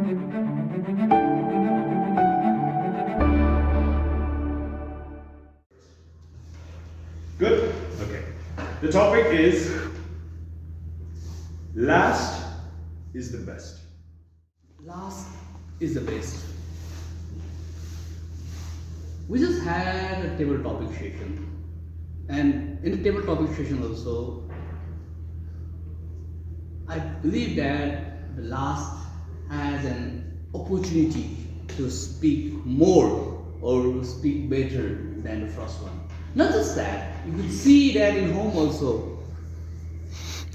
Good? Okay. The topic is last is the best. Last is the best. We just had a table topic session, and in the table topic session also, I believe that the last has an opportunity to speak more or to speak better than the first one. Not just that, you could see that in home also.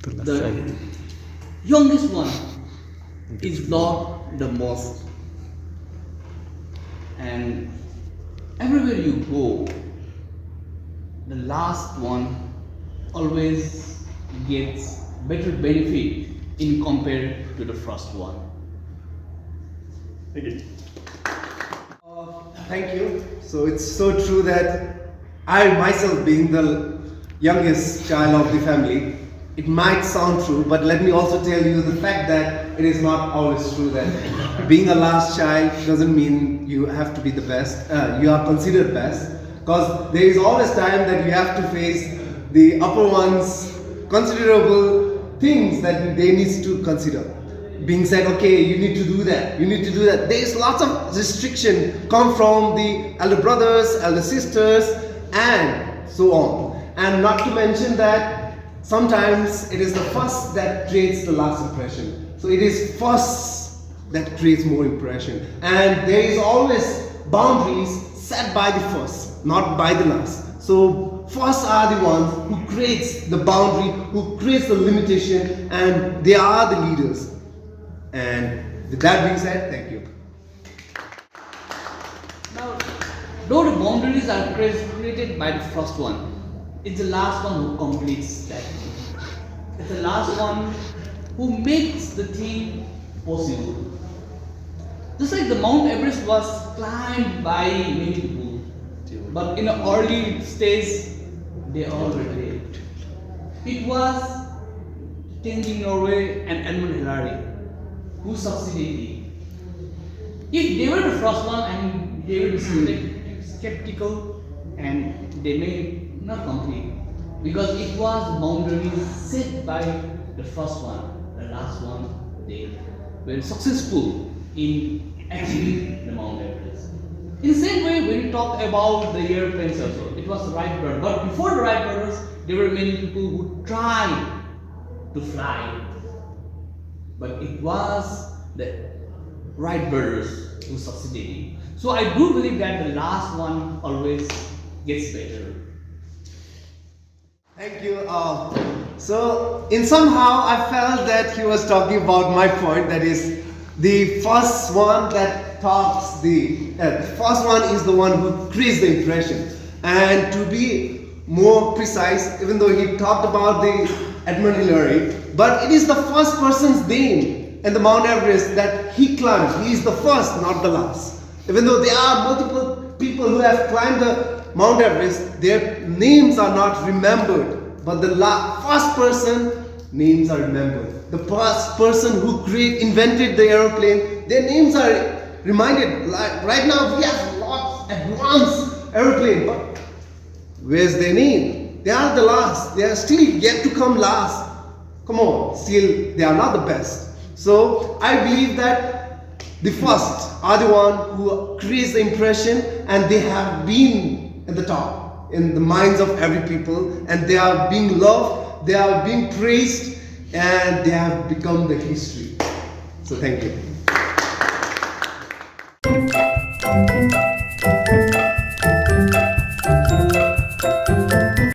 The youngest one is not the most, and everywhere you go, the last one always gets better benefit in compared to the first one. Thank you. Thank you. So it's so true that I myself, being the youngest child of the family, it might sound true, but let me also tell you the fact that it is not always true that being a last child doesn't mean you have to be the best, you are considered best, because there is always time that you have to face the upper ones considerable things that they need to consider. Being said, okay, you need to do that, you need to do that. There is lots of restriction come from the elder brothers, elder sisters, and so on. And not to mention that sometimes it is the first that creates the last impression. So it is first that creates more impression. And there is always boundaries set by the first, not by the last. So first are the ones who creates the boundary, who creates the limitation, and they are the leaders. And with that being said, thank you. Now, though the boundaries are created by the first one, it's the last one who completes that. It's the last one who makes the thing possible. Just like the Mount Everest was climbed by many people, but in an early stage, they all were dead. It was Tenzing Norway and Edmund Hillary who succeeded. If they were the first one and they were skeptical and they may not complete, because it was boundaries set by the first one, the last one, they were successful in achieving the Mount Everest. In the same way, when we talk about the airplanes also, it was the Wright brothers. But before the Wright brothers, there were many people who tried to fly. But it was the Wright brothers who succeeded. So I do believe that the last one always gets better. Thank you. So in somehow I felt that he was talking about my point, that is the first one that talks the first one is the one who creates the impression. And to be more precise, even though he talked about the Edmund Hillary, but it is the first person's name in the Mount Everest that he climbed. He is the first, not the last. Even though there are multiple people who have climbed the Mount Everest, their names are not remembered, but the first person names are remembered. The first person who invented the aeroplane, their names are reminded. Like right now we have lots advanced aeroplane, but where's their name? They are the last. They are still yet to come last. Come on, still they are not the best. So I believe that the first are the one who creates the impression, and they have been at the top in the minds of every people, and they are being loved, they are being praised, and they have become the history. So thank you.